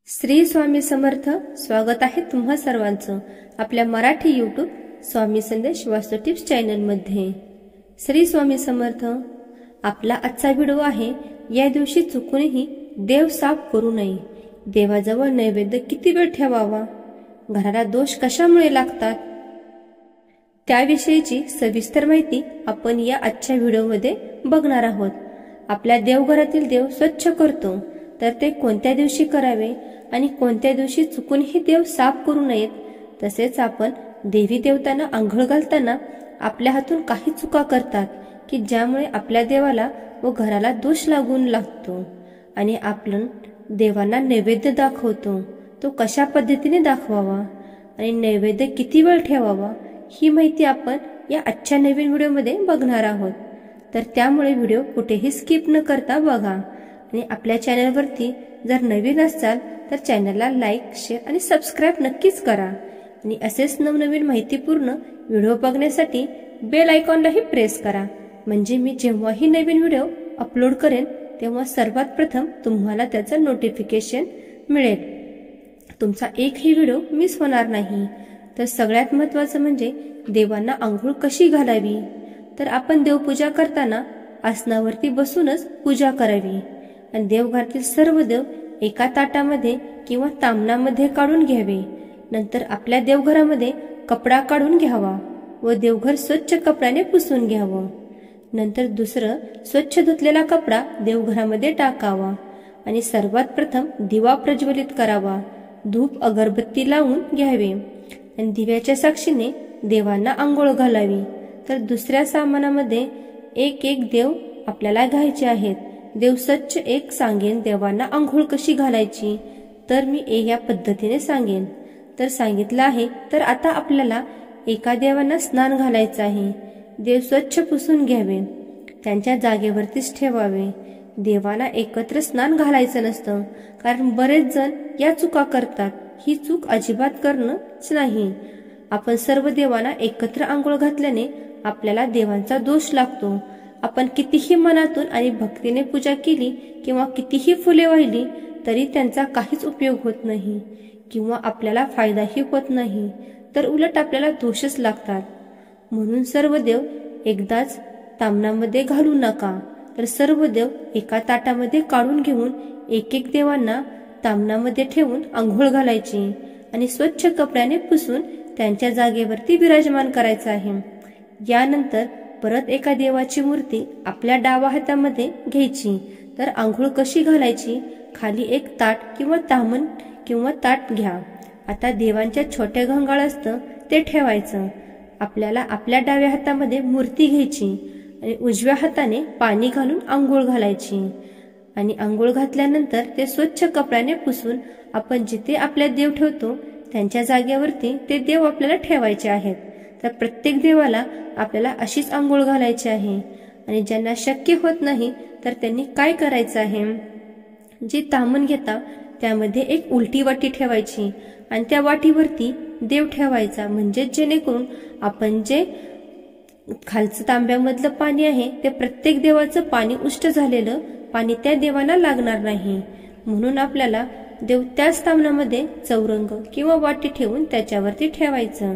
श्री स्वामी समर्थ. स्वागत आहे तुम्हा सर्वांचं आपल्या मराठी यूट्यूब स्वामी संदेश वास्तू टिप्स चॅनल मध्ये. श्री स्वामी समर्थ. आपला आजचा व्हिडिओ आहे, या दिवशी चुकूनही देव साफ करू नये. देवाजवळ नैवेद्य किती वेळ ठेवावा, घराला दोष कशामुळे लागतात, त्याविषयीची सविस्तर माहिती आपण या आजच्या व्हिडिओमध्ये बघणार आहोत. आपल्या देवघरातील देव स्वच्छ करतो, तर ते कोणत्या दिवशी करावे आणि कोणत्या दिवशी चुकूनही देव साफ करू नयेत. तसेच आपण देवी देवतांना आंघोळ घालताना आपल्या हातून काही चुका करतात की ज्यामुळे आपल्या देवाला व घराला दोष लागून लागतो. आणि आपण देवांना नैवेद्य दाखवतो, तो कशा पद्धतीने दाखवावा आणि नैवेद्य किती वेळ ठेवावा, ही माहिती आपण या आजच्या नवीन व्हिडिओमध्ये बघणार आहोत. तर त्यामुळे व्हिडिओ कुठेही स्किप न करता बघा. आणि आपल्या चॅनलवरती जर नवीन असाल तर चॅनलला लाईक, शेअर आणि सबस्क्राईब नक्कीच करा. आणि असेच नवनवीन माहितीपूर्ण व्हिडिओ बघण्यासाठी बेल आयकॉनलाही प्रेस करा, म्हणजे मी जेव्हाही नवीन व्हिडिओ अपलोड करेन तेव्हा सर्वात प्रथम तुम्हाला त्याचं नोटिफिकेशन मिळेल. तुमचा एकही व्हिडिओ मिस होणार नाही. तर सगळ्यात महत्त्वाचं म्हणजे देवांना आंघोळ कशी घालावी. तर आपण देवपूजा करताना आसनावरती बसूनच पूजा करावी आणि देवघरातील सर्व देव एका ताटामध्ये किंवा तामणामध्ये काढून घ्यावे. नंतर आपल्या देवघरामध्ये कपडा काढून घ्यावा व देवघर स्वच्छ कपड्याने पुसून घ्यावं. नंतर दुसरं स्वच्छ धुतलेला कपडा देवघरामध्ये टाकावा आणि सर्वात प्रथम दिवा प्रज्वलित करावा. धूप अगरबत्ती लावून घ्यावे आणि दिव्याच्या साक्षीने देवांना आंघोळ घालावी. तर दुसऱ्या सामानामध्ये एक एक देव आपल्याला घ्यायचे आहेत. देव स्वच्छ एक सांगेन देवांना आंघोळ कशी घालायची, तर मी या पद्धतीने सांगेन. तर सांगितलं आहे. तर आता आपल्याला एका देवांना स्नान घालायचं आहे. देव स्वच्छ पुसून घ्यावे, त्यांच्या जागेवरतीच ठेवावे. देवांना एकत्र स्नान घालायचं नसतं, कारण बरेच जण या चुका करतात. ही चूक अजिबात करणंच नाही. आपण सर्व देवांना एकत्र आंघोळ घातल्याने आपल्याला देवांचा दोष लागतो. आपण कितीही मनातून आणि भक्तीने पूजा केली किंवा कितीही फुले वाहिली तरी त्यांचा काहीच उपयोग होत नाही किंवा आपल्याला फायदाही होत नाही, तर उलट आपल्याला दोषच लागतात. म्हणून सर्व देव एकदाच तामणामध्ये घालू नका, तर सर्व देव एका ताटामध्ये काढून घेऊन एक एक देवांना तामणामध्ये ठेवून आंघोळ घालायची आणि स्वच्छ कपड्याने पुसून त्यांच्या जागेवरती विराजमान करायचं आहे. यानंतर परत एका देवाची मूर्ती आपल्या डाव्या हातामध्ये घ्यायची. तर आंघोळ कशी घालायची, खाली एक ताट किंवा तामण किंवा ताट घ्या. आता देवांच्या छोटे घंगाळ असतं ते ठेवायचं. आपल्याला आपल्या डाव्या हातामध्ये मूर्ती घ्यायची आणि उजव्या हाताने पाणी घालून आंघोळ घालायची. आणि आंघोळ घातल्यानंतर ते स्वच्छ कपड्याने पुसून आपण जिथे आपल्या देव ठेवतो त्यांच्या जागेवरती ते देव आपल्याला ठेवायचे आहेत. तर प्रत्येक देवाला आपल्याला अशीच आंघोळ घालायची आहे. आणि ज्यांना शक्य होत नाही तर त्यांनी काय करायचं आहे, जे तामण घेता त्यामध्ये एक उलटी वाटी ठेवायची आणि त्या वाटीवरती देव ठेवायचा, म्हणजे जेणेकरून आपण जे खालचं तांब्यामधलं पाणी आहे ते प्रत्येक देवाचं पाणी उष्ट झालेलं पाणी त्या देवांना लागणार नाही. म्हणून आपल्याला देव त्याच तामणामध्ये चौरंग किंवा वाटी ठेवून त्याच्यावरती ठेवायचं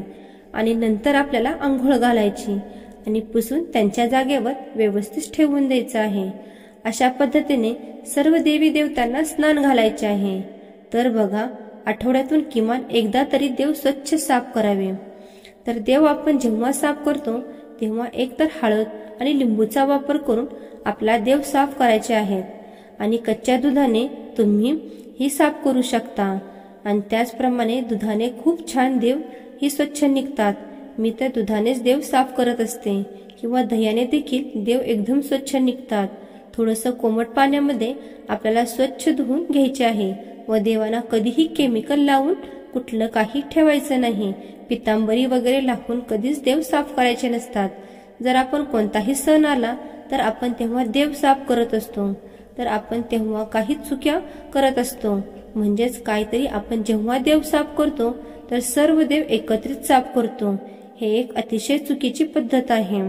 आणि नंतर आपल्याला आंघोळ घालायची आणि पुसून त्यांच्या जागेवर व्यवस्थित ठेवून द्यायचं आहे. अशा पद्धतीने सर्व देवी देवतांना स्नान घालायचे आहे. तर बघा, आठवड्यातून किमान एकदा तरी देव स्वच्छ साफ करावे. तर देव आपण जेव्हा साफ करतो तेव्हा एकतर हळद आणि लिंबूचा वापर करून आपला देव साफ करायचे आहेत. आणि कच्च्या दुधाने तुम्ही ही साफ करू शकता. आणि त्याचप्रमाणे दुधाने खूप छान देव ही स्वच्छ निघतात. मी तर दुधानेच देव साफ करत असते किंवा दह्याने देखील देव एकदम स्वच्छ निघतात. थोडंसं कोमट पाण्यामध्ये आपल्याला स्वच्छ धुवून घ्यायचे आहे व देवांना कधीही केमिकल लावून कुठलं काही ठेवायचं नाही. पितांबरी वगैरे लावून कधीच देव साफ करायचे नसतात. जर आपण कोणताही सण आला तर आपण तेव्हा देव साफ करत असतो, तर आपण तेव्हा काही चुक्या करत असतो. म्हणजेच काहीतरी आपण जेव्हा देव साफ करतो तर सर्व देव एकत्रित साफ करतो. हे एक अतिशय चुकीची पद्धत आहे.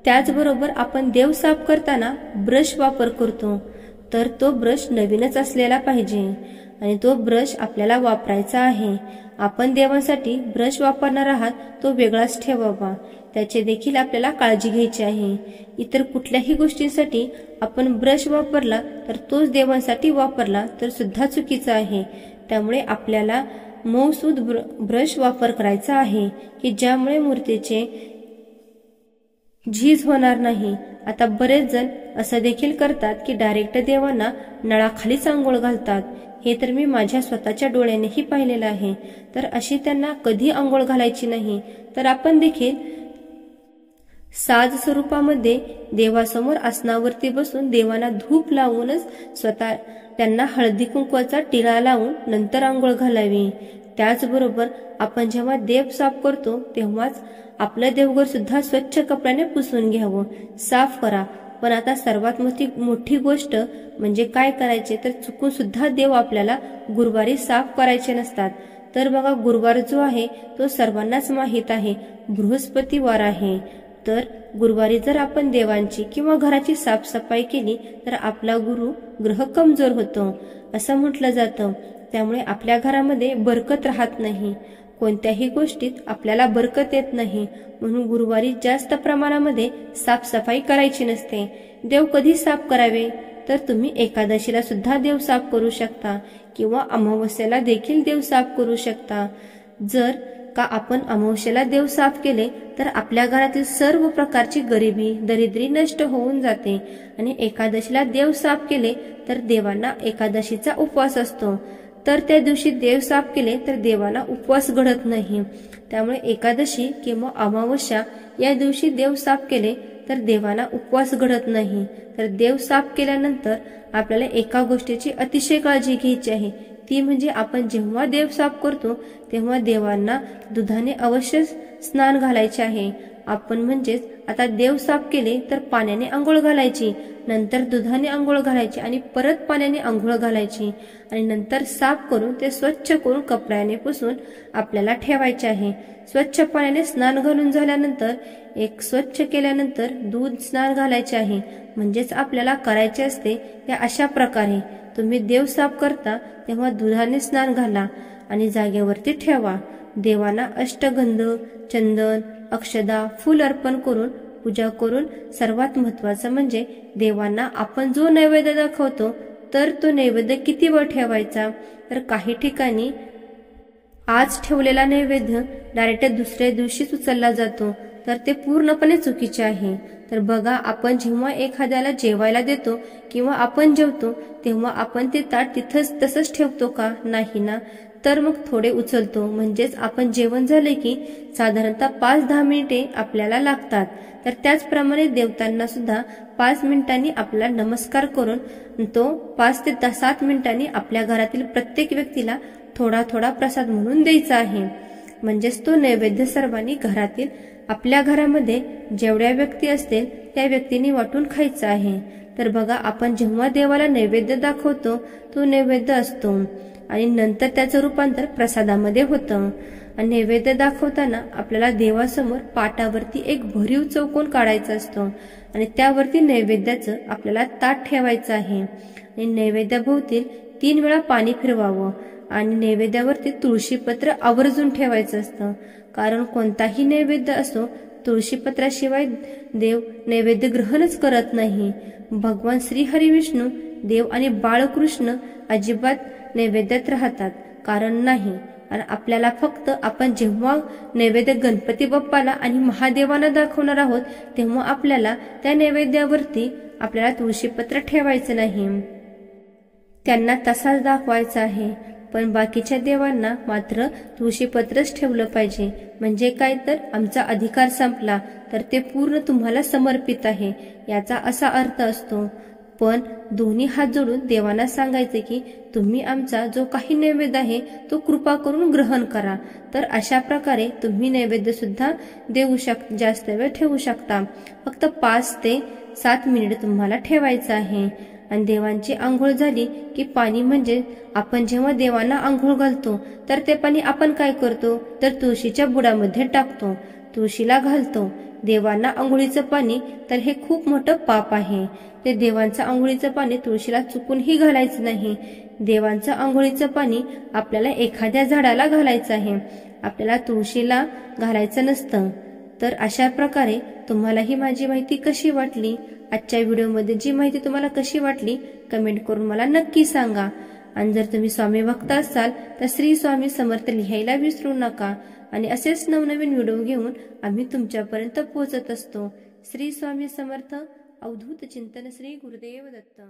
त्याचबरोबर आपण देव साफ करताना ब्रश वापर करतो, तर तो ब्रश नवीनच असलेला पाहिजे आणि तो ब्रश आपल्याला वापरायचा आहे. आपण देवांसाठी ब्रश वापरणार आहात तो वेगळाच ठेवावा, त्याचे देखील आपल्याला काळजी घ्यायची आहे. इतर कुठल्याही गोष्टींसाठी आपण ब्रश वापरला तर तोच देवांसाठी वापरला तर सुद्धा चुकीचा आहे. त्यामुळे आपल्याला मऊसूद ब्रश वापर करायचा आहे की ज्यामुळे मूर्तीचे झीज होणार नाही. आता बरेच जण असं देखील करतात की डायरेक्ट देवांना नळाखालीच आंघोळ घालतात. हे तर मी माझ्या स्वतःच्या डोळ्यानेही पाहिलेलं आहे. तर अशी त्यांना कधी आंघोळ घालायची नाही. तर आपण देखील साज स्वरूपामध्ये देवासमोर आसनावरती बसून देवांना धूप लावूनच स्वतः त्यांना हळदी कुंकवाचा टिळा लावून नंतर आंघोळ घालावी. त्याचबरोबर आपण जेव्हा देव साफ करतो तेव्हाच आपलं देवघर सुद्धा स्वच्छ कपड्याने पुसून घ्यावं, साफ करा. पण आता सर्वात मोठी गोष्ट म्हणजे काय करायचे तर चुकून सुद्धा देव आपल्याला गुरुवारी साफ करायचे नसतात. तर बघा, गुरुवार जो आहे तो सर्वांनाच माहीत आहे, बृहस्पतिवार आहे. तर गुरुवारी जर आपण देवांची किंवा घराची साफसफाई केली तर आपला गुरु ग्रह कमजोर होतो असं म्हटलं जातं. त्यामुळे आपल्या घरामध्ये बरकत राहत नाही, कोणत्याही गोष्टीत आपल्याला बरकत येत नाही. म्हणून गुरुवारी जास्त प्रमाणामध्ये साफसफाई करायची नसते. देव कधी साफ करावे तर तुम्ही एकादशीला सुद्धा देव साफ करू शकता किंवा अमावस्येला देखील देव साफ करू शकता. जर का आपण अमावस्येला देव साफ केले तर आपल्या घरातील सर्व प्रकारची गरिबी दरिद्री नष्ट होऊन जाते. आणि एकादशीला देव साफ केले तर देवांना एकादशीचा उपवास असतो, तर त्या दिवशी देव साफ केले तर देवांना उपवास घडत नाही. त्यामुळे एकादशी किंवा अमावस्या या दिवशी देव साफ केले तर देवांना उपवास घडत नाही. तर देव साफ केल्यानंतर आपल्याला एका गोष्टीची अतिशय काळजी घ्यायची आहे, ती म्हणजे आपण जेव्हा देव साफ करतो तेव्हा देवांना दुधाने अवश्य स्नान घालायचे आहे. आपण म्हणजेच आता देव साफ केले तर पाण्याने आंघोळ घालायची, नंतर दुधाने आंघोळ घालायची आणि परत पाण्याने आंघोळ घालायची आणि नंतर साफ करून ते स्वच्छ करून कपड्याने पुसून आपल्याला ठेवायचे आहे. स्वच्छ पाण्याने स्नान घालून झाल्यानंतर स्वच्छ केल्यानंतर दूध स्नान घालायचे आहे. म्हणजेच आपल्याला करायचे असते त्या अशा प्रकारे तुम्ही देव साफ करता तेव्हा दुधाने स्नान घाला आणि जागेवरती ठेवा. देवांना अष्टगंध, चंदन, अक्षदा, फूल अर्पण करून पूजा करून सर्वात महत्वाचं म्हणजे देवांना आपण जो नैवेद्य दाखवतो तर तो नैवेद्य किती वेळ ठेवायचा. तर काही ठिकाणी आज ठेवलेला नैवेद्य डायरेक्ट दुसऱ्या दिवशीच उचलला जातो, तर ते पूर्णपणे चुकीचे आहे. तर बघा, आपण जेव्हा एखाद्याला जेवायला देतो किंवा आपण जेवतो तेव्हा आपण ते ताट तिथंच तसंच ठेवतो का? नाही ना. तर मग थोडे उचलतो. म्हणजेच आपण जेवण झाले की साधारणतः 5-10 मिनिटे आपल्याला लागतात. तर त्याचप्रमाणे देवतांना सुद्धा 5 मिनिटांनी आपल्याला नमस्कार करून तो 5 ते 7 मिनिटांनी आपल्या घरातील प्रत्येक व्यक्तीला थोडा थोडा प्रसाद म्हणून द्यायचा आहे. म्हणजेच तो नैवेद्य सर्वांनी घरातील आपल्या घरामध्ये जेवढ्या व्यक्ती असतील त्या व्यक्तींनी वाटून खायचा आहे. तर बघा, आपण जेव्हा देवाला नैवेद्य दाखवतो तो नैवेद्य असतो आणि नंतर त्याचं रूपांतर प्रसादामध्ये होतं. आणि नैवेद्य दाखवताना आपल्याला देवासमोर पाटावरती एक भरीव चौकोन काढायचा असतो आणि त्यावरती नैवेद्याचं आपल्याला ताट ठेवायचं आहे आणि नैवेद्याभोवती 3 वेळा पाणी फिरवावं आणि नैवेद्यावरती तुळशीपत्र आवर्जून ठेवायचं असतं. कारण कोणताही नैवेद्य असो, तुळशीपत्राशिवाय देव नैवेद्य ग्रहणच करत नाही. भगवान श्री हरी विष्णू, देव आणि बाळकृष्ण अजिबात नैवेद्यात राहतात कारण नाही. आणि आपल्याला फक्त आपण जेव्हा नैवेद्य गणपती बाप्पाला आणि महादेवांना दाखवणार आहोत तेव्हा आपल्याला त्या नैवेद्यावरती आपल्याला तुळशीपत्र ठेवायचं नाही, त्यांना तसाच दाखवायचा आहे. पण बाकीच्या देवांना मात्र तुळशीपत्रच ठेवलं पाहिजे. म्हणजे काय, तर आमचा अधिकार संपला तर ते पूर्ण तुम्हाला समर्पित आहे याचा असा अर्थ असतो. पण दोन्ही हात जोडून देवांना सांगायचे की तुम्ही आमचा जो काही नैवेद्य आहे तो कृपा करून ग्रहण करा. तर अशा प्रकारे तुम्ही नैवेद्य सुद्धा देऊ जास्त वेळ ठेवू शकता. फक्त 5 ते 7 मिनिट तुम्हाला ठेवायचं आहे. आणि देवांची आंघोळ झाली की पाणी म्हणजे आपण जेव्हा देवांना आंघोळ घालतो तर ते पाणी आपण काय करतो तर तुळशीच्या बुडामध्ये टाकतो, तुळशीला घालतो. देवांना आंघोळीचं पाणी तर हे खूप मोठं पाप आहे. ते देवांचं आंघोळीचं पाणी तुळशीला चुकूनही घालायचं नाही. देवांचं आंघोळीचं पाणी आपल्याला एखाद्या झाडाला घालायचं आहे, आपल्याला तुळशीला घालायचं नसतं. तर अशा प्रकारे तुम्हाला ही माझी माहिती कशी वाटली, आजच्या व्हिडिओमध्ये जी माहिती तुम्हाला कशी वाटली कमेंट करून मला नक्की सांगा. आणि जर तुम्ही स्वामी भक्त असाल तर श्री स्वामी समर्थ लिहायला विसरू नका. आणि असेच नवनवीन व्हिडिओ घेऊन आम्ही तुमच्यापर्यंत पोहोचत असतो. श्री स्वामी समर्थ. अवधूत चिंतन. श्री गुरुदेव दत्त.